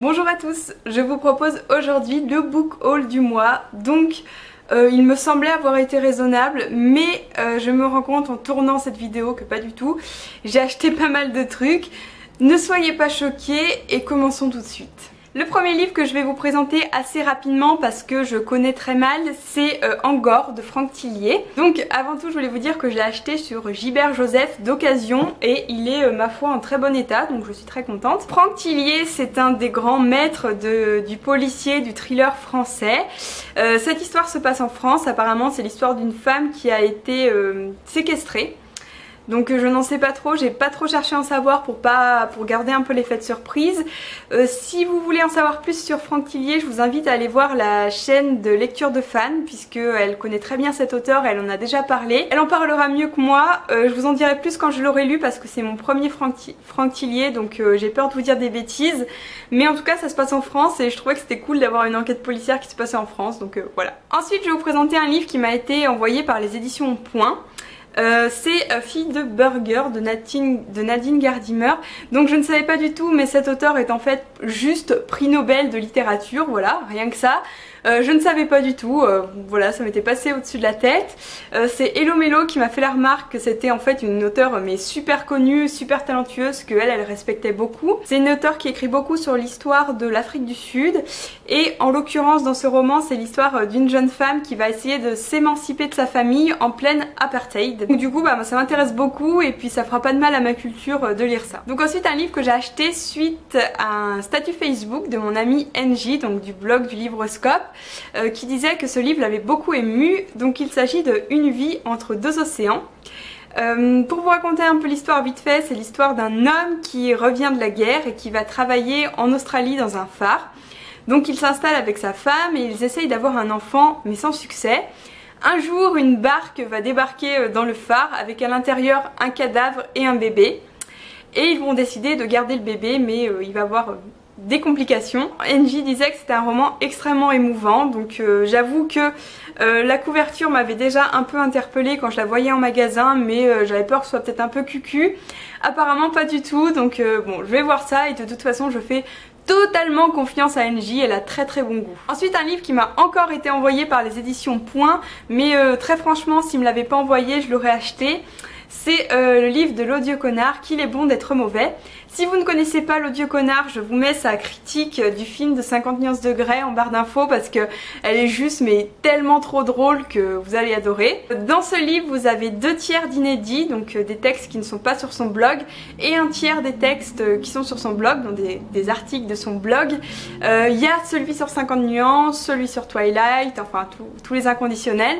Bonjour à tous, je vous propose aujourd'hui le book haul du mois. Donc il me semblait avoir été raisonnable, mais je me rends compte en tournant cette vidéo que pas du tout. J'ai acheté pas mal de trucs, ne soyez pas choqués et commençons tout de suite. Le premier livre que je vais vous présenter assez rapidement parce que je connais très mal, c'est Angor de Franck Thillier. Donc avant tout je voulais vous dire que je l'ai acheté sur Gibert Joseph d'occasion et il est ma foi en très bon état, donc je suis très contente. Franck Thillier, c'est un des grands maîtres du policier, du thriller français. Cette histoire se passe en France, apparemment c'est l'histoire d'une femme qui a été séquestrée. Donc je n'en sais pas trop, j'ai pas trop cherché à en savoir pour garder un peu l'effet de surprise. Si vous voulez en savoir plus sur Franck Thillier, je vous invite à aller voir la chaîne de lecture de fans, puisqu'elle connaît très bien cet auteur, elle en a déjà parlé. Elle en parlera mieux que moi, je vous en dirai plus quand je l'aurai lu parce que c'est mon premier Franck Thillier, donc j'ai peur de vous dire des bêtises. Mais en tout cas ça se passe en France et je trouvais que c'était cool d'avoir une enquête policière qui se passait en France, donc voilà. Ensuite je vais vous présenter un livre qui m'a été envoyé par les éditions Point. C'est Fille de Burger de Nadine Gardimer. Donc je ne savais pas du tout, mais cet auteur est en fait juste prix Nobel de littérature, voilà, rien que ça. Je ne savais pas du tout, voilà, ça m'était passé au-dessus de la tête. C'est Hello Mélo qui m'a fait la remarque que c'était en fait une auteure mais super connue, super talentueuse, que elle respectait beaucoup. C'est une auteure qui écrit beaucoup sur l'histoire de l'Afrique du Sud et en l'occurrence dans ce roman c'est l'histoire d'une jeune femme qui va essayer de s'émanciper de sa famille en pleine apartheid. Donc du coup ça m'intéresse beaucoup et puis ça fera pas de mal à ma culture de lire ça. Donc ensuite un livre que j'ai acheté suite à un statut Facebook de mon ami NJ, donc du blog du Libroscope, qui disait que ce livre l'avait beaucoup ému. Donc il s'agit de Une vie entre deux océans. Pour vous raconter un peu l'histoire vite fait, c'est l'histoire d'un homme qui revient de la guerre et qui va travailler en Australie dans un phare. Donc il s'installe avec sa femme et ils essayent d'avoir un enfant mais sans succès. Un jour une barque va débarquer dans le phare avec à l'intérieur un cadavre et un bébé. Et ils vont décider de garder le bébé mais il va avoir des complications. NJ disait que c'était un roman extrêmement émouvant, donc j'avoue que la couverture m'avait déjà un peu interpellée quand je la voyais en magasin, mais j'avais peur que ce soit peut-être un peu cucu. Apparemment pas du tout, donc bon, je vais voir ça et de toute façon je fais totalement confiance à NJ, elle a très très bon goût. Ensuite un livre qui m'a encore été envoyé par les éditions Point, mais très franchement s'il me l'avait pas envoyé je l'aurais acheté. C'est le livre de l'odieux connard, Qu'il est bon d'être mauvais. Si vous ne connaissez pas l'odieux connard, je vous mets sa critique du film de 50 nuances de Grey en barre d'infos parce que elle est juste mais tellement trop drôle que vous allez adorer. Dans ce livre vous avez 2/3 d'inédits, donc des textes qui ne sont pas sur son blog, et 1/3 des textes qui sont sur son blog, donc des articles de son blog. Il y a celui sur 50 nuances, celui sur Twilight, enfin tous les inconditionnels.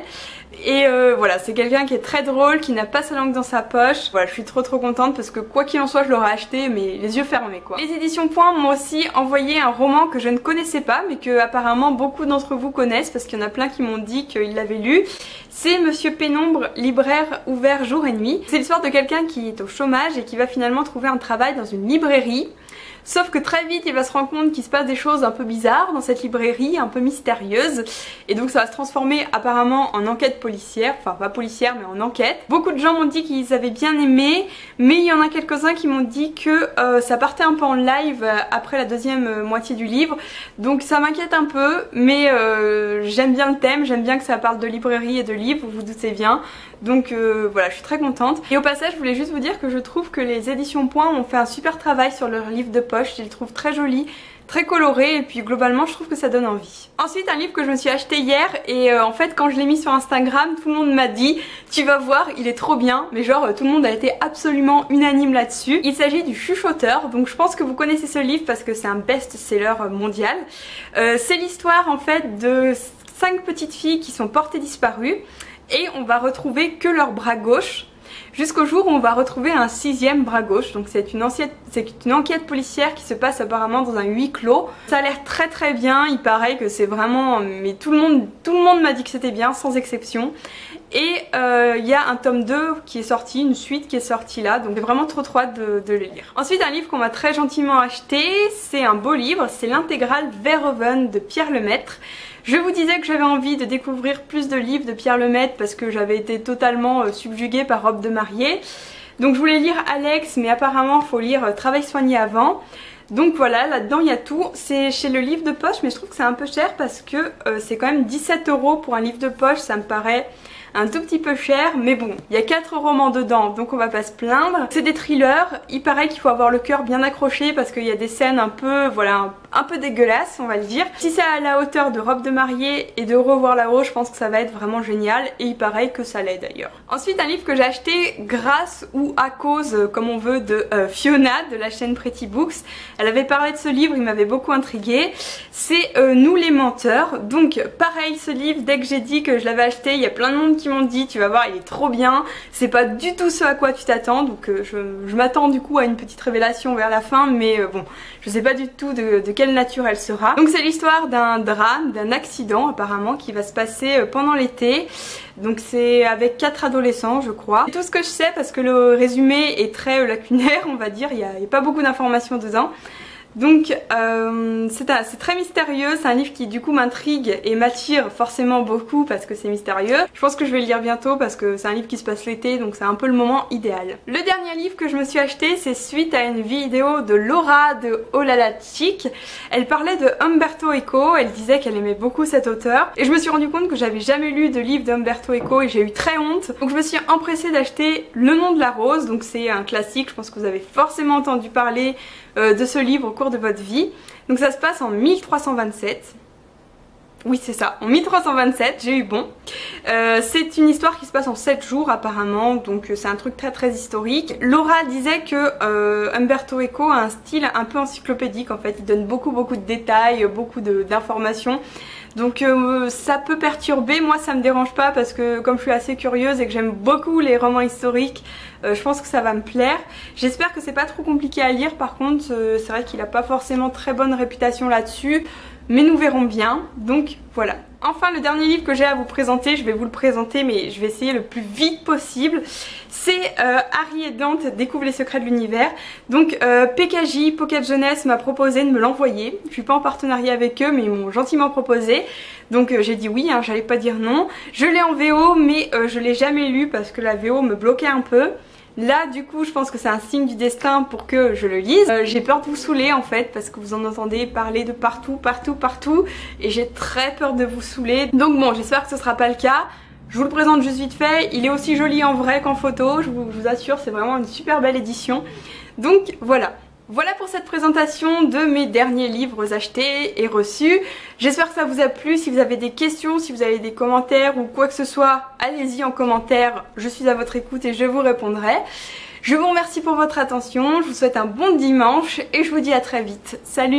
Et voilà, c'est quelqu'un qui est très drôle, qui n'a pas sa langue dans sa poche. Voilà, je suis trop contente parce que quoi qu'il en soit je l'aurais acheté mais les yeux fermés quoi. Les éditions Point m'ont aussi envoyé un roman que je ne connaissais pas mais que apparemment beaucoup d'entre vous connaissent parce qu'il y en a plein qui m'ont dit qu'ils l'avaient lu. C'est Monsieur Pénombre, libraire ouvert jour et nuit. C'est l'histoire de quelqu'un qui est au chômage et qui va finalement trouver un travail dans une librairie. Sauf que très vite il va se rendre compte qu'il se passe des choses un peu bizarres dans cette librairie, un peu mystérieuses. Et donc ça va se transformer apparemment en enquête policière, enfin pas policière mais en enquête. Beaucoup de gens m'ont dit qu'ils avaient bien aimé, mais il y en a quelques-uns qui m'ont dit que ça partait un peu en live après la deuxième moitié du livre. Donc ça m'inquiète un peu, mais j'aime bien le thème, j'aime bien que ça parle de librairie et de livres, vous vous doutez bien. Donc voilà, je suis très contente. Et au passage je voulais juste vous dire que je trouve que les éditions Point ont fait un super travail sur leur livre de poche. Je les trouve très jolis, très colorés et puis globalement je trouve que ça donne envie. Ensuite un livre que je me suis acheté hier et en fait quand je l'ai mis sur Instagram tout le monde m'a dit tu vas voir il est trop bien, mais genre tout le monde a été absolument unanime là-dessus. Il s'agit du Chuchoteur, donc je pense que vous connaissez ce livre parce que c'est un best-seller mondial. C'est l'histoire en fait de 5 petites filles qui sont portées disparues et on va retrouver que leur bras gauche. Jusqu'au jour où on va retrouver un 6e bras gauche. Donc c'est une enquête policière qui se passe apparemment dans un huis clos. Ça a l'air très bien, il paraît que c'est vraiment... Mais tout le monde m'a dit que c'était bien, sans exception. Et il y a un tome 2 qui est sorti, une suite qui est sortie là, donc j'ai vraiment trop hâte de le lire. Ensuite un livre qu'on m'a très gentiment acheté, c'est un beau livre, c'est l'intégrale Verhoeven de Pierre Lemaitre. Je vous disais que j'avais envie de découvrir plus de livres de Pierre Lemaitre parce que j'avais été totalement subjuguée par Robe de mariée. Donc je voulais lire Alex, mais apparemment il faut lire Travail soigné avant. Donc voilà, là-dedans il y a tout. C'est chez le livre de poche, mais je trouve que c'est un peu cher parce que c'est quand même 17 € pour un livre de poche. Ça me paraît un tout petit peu cher, mais bon, il y a 4 romans dedans, donc on va pas se plaindre. C'est des thrillers, il paraît qu'il faut avoir le cœur bien accroché parce qu'il y a des scènes un peu, voilà, un peu dégueulasses, on va le dire. Si c'est à la hauteur de Robe de mariée et de Revoir là-haut, je pense que ça va être vraiment génial, et il paraît que ça l'est d'ailleurs. Ensuite, un livre que j'ai acheté grâce ou à cause, comme on veut, de Fiona de la chaîne Pretty Books. Elle avait parlé de ce livre, il m'avait beaucoup intriguée. C'est Nous les menteurs. Donc pareil, ce livre, dès que j'ai dit que je l'avais acheté, il y a plein de monde qui m'ont dit tu vas voir, il est trop bien, c'est pas du tout ce à quoi tu t'attends. Donc je m'attends du coup à une petite révélation vers la fin, mais bon, je sais pas du tout de quelle nature elle sera. Donc c'est l'histoire d'un drame, d'un accident apparemment qui va se passer pendant l'été. Donc c'est avec 4 adolescents je crois. C'est tout ce que je sais parce que le résumé est très lacunaire, on va dire, il n'y a pas beaucoup d'informations dedans. Donc c'est très mystérieux, c'est un livre qui du coup m'intrigue et m'attire forcément beaucoup parce que c'est mystérieux. Je pense que je vais le lire bientôt parce que c'est un livre qui se passe l'été, donc c'est un peu le moment idéal. Le dernier livre que je me suis acheté, c'est suite à une vidéo de Laura de Oh là là Chic. Elle parlait de Umberto Eco, elle disait qu'elle aimait beaucoup cet auteur et je me suis rendu compte que j'avais jamais lu de livre d'Umberto Eco et j'ai eu très honte. Donc je me suis empressée d'acheter Le nom de la rose, donc c'est un classique, je pense que vous avez forcément entendu parler de ce livre au cours de votre vie. Donc ça se passe en 1327. Oui c'est ça, en 1327, j'ai eu bon. C'est une histoire qui se passe en 7 jours apparemment, donc c'est un truc très historique. Laura disait que Umberto Eco a un style un peu encyclopédique en fait, il donne beaucoup de détails, beaucoup d'informations. Donc ça peut perturber, moi ça me dérange pas parce que comme je suis assez curieuse et que j'aime beaucoup les romans historiques, je pense que ça va me plaire. J'espère que c'est pas trop compliqué à lire, par contre c'est vrai qu'il a pas forcément très bonne réputation là-dessus, mais nous verrons bien, donc voilà. Enfin le dernier livre que j'ai à vous présenter, je vais vous le présenter mais je vais essayer le plus vite possible. C'est Harry et Dante découvrent les secrets de l'univers. Donc PKJ, Pocket Jeunesse m'a proposé de me l'envoyer. Je suis pas en partenariat avec eux mais ils m'ont gentiment proposé. Donc j'ai dit oui, hein, j'allais pas dire non. Je l'ai en VO mais je l'ai jamais lu parce que la VO me bloquait un peu. Là du coup je pense que c'est un signe du destin pour que je le lise. J'ai peur de vous saouler en fait parce que vous en entendez parler de partout et j'ai très peur de vous saouler. Donc bon, j'espère que ce sera pas le cas. Je vous le présente juste vite fait, il est aussi joli en vrai qu'en photo, je vous assure, c'est vraiment une super belle édition. Donc voilà. Voilà pour cette présentation de mes derniers livres achetés et reçus. J'espère que ça vous a plu. Si vous avez des questions, si vous avez des commentaires ou quoi que ce soit, allez-y en commentaire. Je suis à votre écoute et je vous répondrai. Je vous remercie pour votre attention. Je vous souhaite un bon dimanche et je vous dis à très vite. Salut!